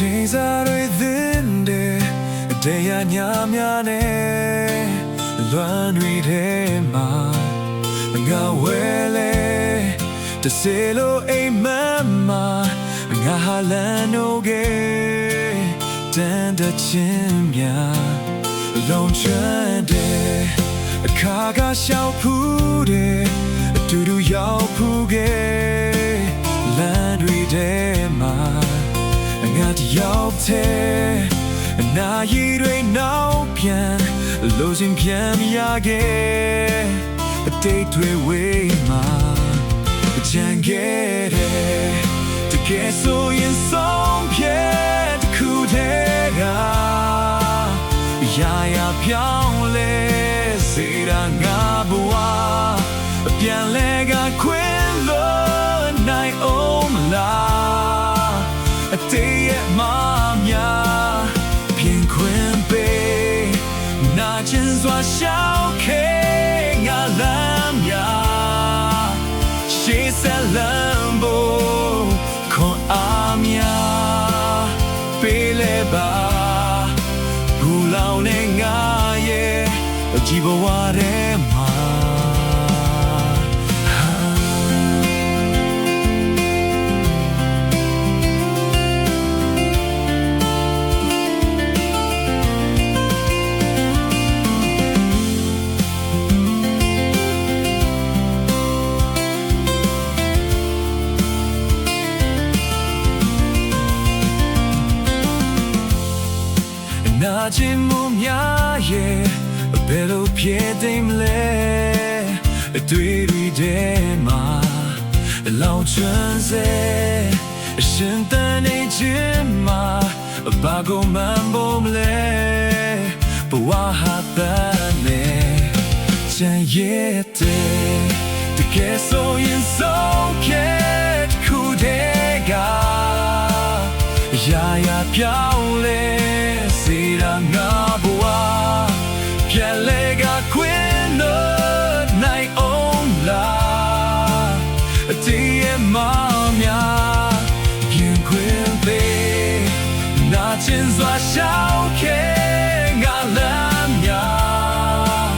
Jesus within the day and yamane luan read ma nga wele to selo a mama nga halano ge dan da chimya long chuan de kaga xiao pu de du du yao pu ge lan read maငါတယောက်တည်းအနာရီတွေနောက်ပြန်လို့စဉ်ပြန်မရခဲ့အတိတ်တွေဝေးမှာကြံခဲ့တယ်တကယ်ဆိုရင်ဆုံးဖြတ်တစ်ခုတည်းကရာရာပြောင်းလဲစေတာငါဘဝပြန်လဲကခွင့်လို့နိုင်အောင်မလားအတေးရဲ့မမြပြင်ခွင့်ပေးနာကျင်စွာရှောက်ခဲငါလမ်းများရှေးဆက်လမ်းဖို့ခွန်အားများပေးလဲပါဘူလောင်နေငါရဲ့ကြည်ဘဝထဲမှာနာကျင်မှုများရဲ့ဘယ်လိုဖြစ်သိမလဲအတွေ့တွေထဲမှာလောင်ကျွမ်းစေအရှင်တန်နေခြင်းမှာဘာကိုမှန်ဖို့မလဲဘဝဟာတန်နေချင်ရတဲ့တကယ်ဆိုရင်ဆုံးဖြတ်ခုတည်းကရာရာပြောင်းလဲစေတာငါဘဝပြန်လဲကခွင့်လို့နိုင်အောင်လားအတေးရဲ့မများပြင်ခွင့်ပေးနာကျင်စွာရှောက်ခဲငါလမ်းများ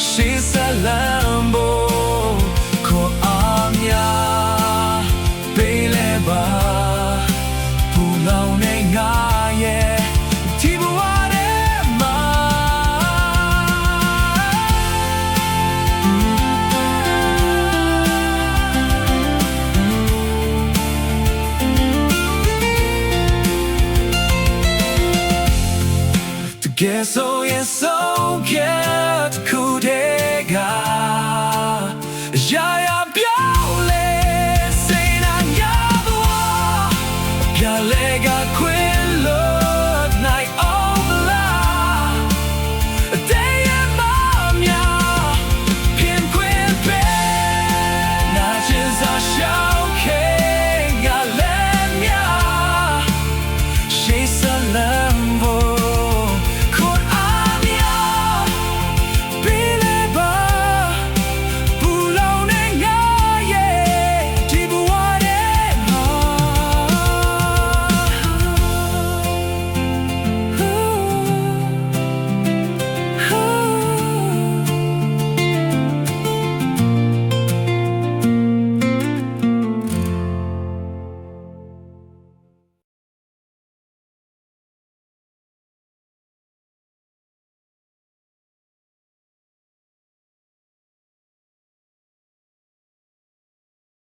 ရှေးဆက်လမ်း